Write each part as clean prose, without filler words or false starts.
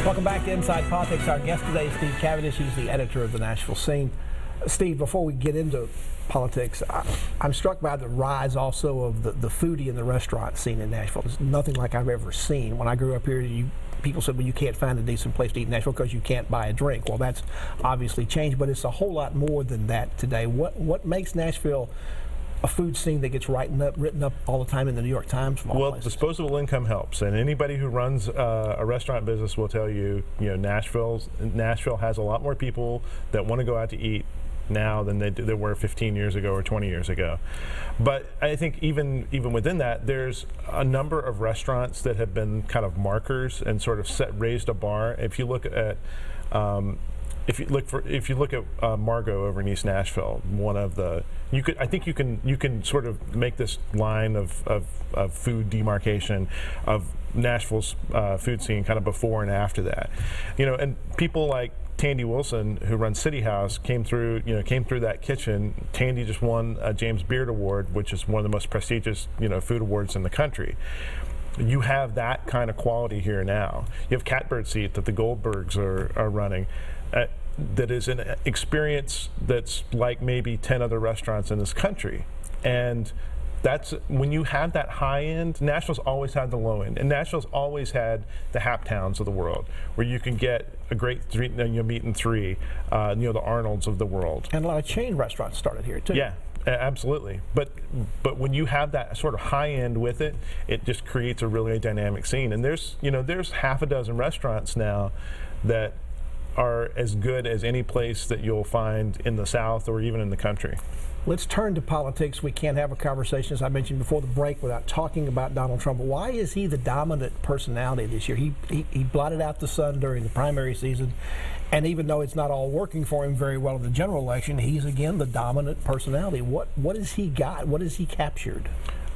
Welcome back to Inside Politics. Our guest today is Steve Cavendish. He's the editor of the Nashville Scene. Steve, before we get into politics, I'm struck by the rise also of the foodie and the restaurant scene in Nashville. It's nothing like I've ever seen. When I grew up here, people said, well, you can't find a decent place to eat in Nashville because you can't buy a drink. Well, that's obviously changed, but it's a whole lot more than that today. What makes Nashville a food scene that gets written up all the time in the New York Times? Well, disposable income helps, and anybody who runs a restaurant business will tell you, Nashville has a lot more people that want to go out to eat now than there were 15 years ago or 20 years ago. But I think even within that, there's a number of restaurants that have been kind of markers and sort of raised a bar. If you look at If you look at Margot over in East Nashville, I think you can sort of make this line of food demarcation of Nashville's food scene kind of before and after that, and people like Tandy Wilson, who runs City House, came through that kitchen. Tandy just won a James Beard Award, which is one of the most prestigious food awards in the country. You have that kind of quality here now. You have Catbird Seat that the Goldbergs are running. That is an experience that's like maybe 10 other restaurants in this country. And that's when you have that high end. Nashville's always had the low end, and Nashville's always had the Hap Towns of the world, where you can get a great meat and three, the Arnolds of the world. And a lot of chain restaurants started here too. Yeah. Absolutely, but when you have that sort of high end with it, it just creates a really dynamic scene. And there's half a dozen restaurants now that are as good as any place that you'll find in the South or even in the country. Let's turn to politics. We can't have a conversation, as I mentioned before the break, without talking about Donald Trump. Why is he the dominant personality this year? He blotted out the sun during the primary season, and even though it's not all working for him very well in the general election, he's again the dominant personality. What has he got? What has he captured?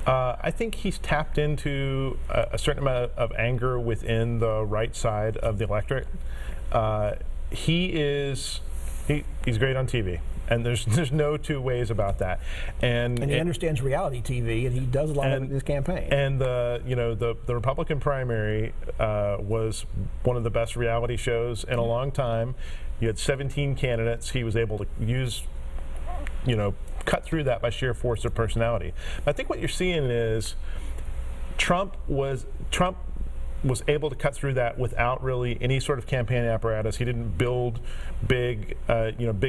I think he's tapped into a certain amount of anger within the right side of the electorate. He's great on TV. And there's no two ways about that. And he understands reality TV, and he does a lot of it in his campaign. And the Republican primary was one of the best reality shows in a long time. You had 17 candidates. He was able to cut through that by sheer force of personality. I think what you're seeing is Trump was able to cut through that without really any sort of campaign apparatus. He didn't build big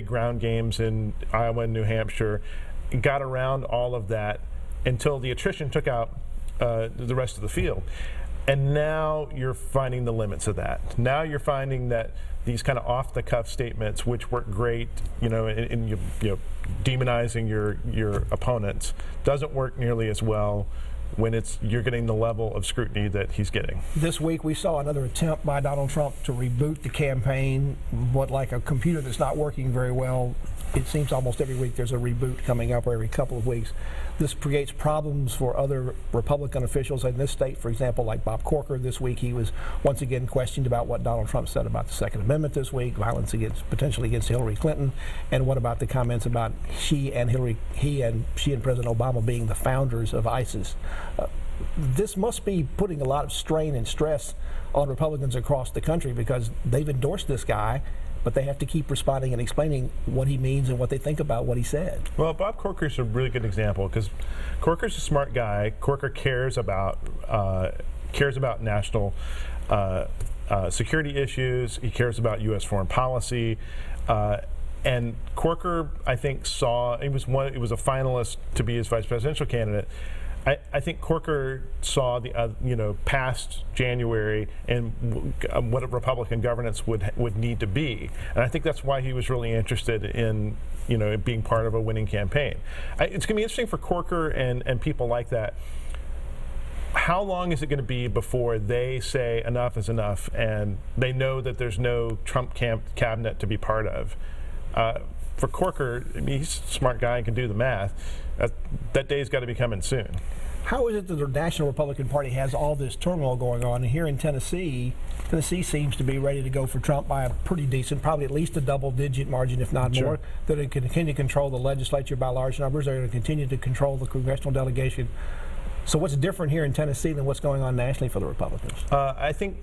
ground games in Iowa and New Hampshire. He got around all of that until the attrition took out the rest of the field. And now you're finding the limits of that. Now you're finding that these kind of off-the-cuff statements, which work great, in demonizing your opponents, doesn't work nearly as well when you're getting the level of scrutiny that he's getting. This week we saw another attempt by Donald Trump to reboot the campaign, like a computer that's not working very well. It seems almost every week there's a reboot coming up, or every couple of weeks. This creates problems for other Republican officials in this state, for example, like Bob Corker. This week he was once again questioned about what Donald Trump said about the Second Amendment this week, violence potentially against Hillary Clinton, and what about the comments about she and President Obama being the founders of ISIS. This must be putting a lot of strain and stress on Republicans across the country, because they've endorsed this guy, but they have to keep responding and explaining what he means and what they think about what he said. Well, Bob Corker's a really good example, because Corker's a smart guy. Corker cares about national security issues. He cares about U.S. foreign policy. And Corker, I think, he was a finalist to be his vice presidential candidate. I think Corker saw the past January and what a Republican governance would need to be, and I think that's why he was really interested in being part of a winning campaign. It's going to be interesting for Corker and people like that. How long is it going to be before they say enough is enough, and they know that there's no Trump cabinet to be part of? For Corker, he's a smart guy and can do the math. That day's got to be coming soon. How is it that the National Republican Party has all this turmoil going on? And here in Tennessee seems to be ready to go for Trump by a pretty decent, probably at least a double-digit margin, if not more. They're going to continue to control the legislature by large numbers. They're going to continue to control the congressional delegation. So what's different here in Tennessee than what's going on nationally for the Republicans? I think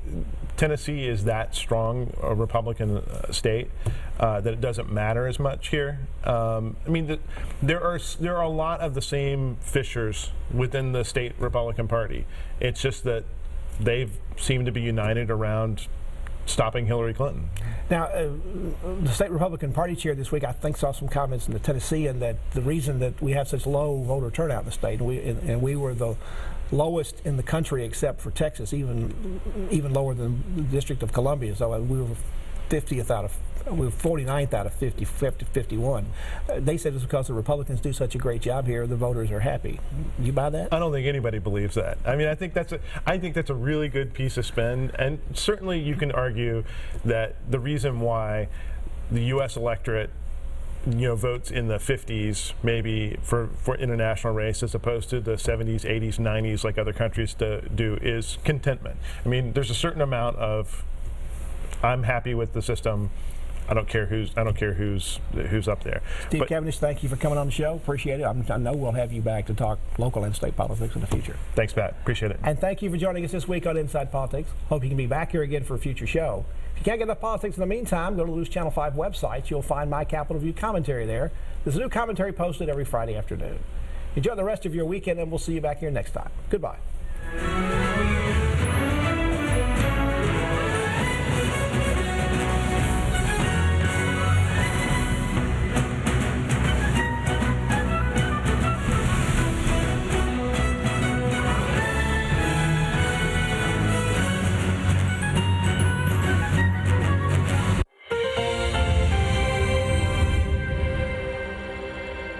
Tennessee is that strong a Republican state that it doesn't matter as much here. I mean, there are a lot of the same fissures within the state Republican Party. It's just that they seem to be united around stopping Hillary Clinton. Now, the state Republican Party chair this week, I think, saw some comments in the Tennessee, and that the reason that we have such low voter turnout in the state, and we were the lowest in the country except for Texas, even lower than the District of Columbia. So we were 49th out of 51. They said it's because the Republicans do such a great job here, the voters are happy. You buy that? I don't think anybody believes that. I mean, I think that's a really good piece of spin, and certainly you can argue that the reason why the U.S. electorate votes in the 50s maybe for international race as opposed to the 70s, 80s, 90s like other countries do is contentment. I mean, there's a certain amount of I'm happy with the system. I don't care who's up there. Steve Cavendish, thank you for coming on the show. Appreciate it. I know we'll have you back to talk local and state politics in the future. Thanks, Pat. Appreciate it. And thank you for joining us this week on Inside Politics. Hope you can be back here again for a future show. If you can't get enough politics in the meantime, go to the News Channel 5 website. You'll find my Capitol View commentary there. There's a new commentary posted every Friday afternoon. Enjoy the rest of your weekend, and we'll see you back here next time. Goodbye.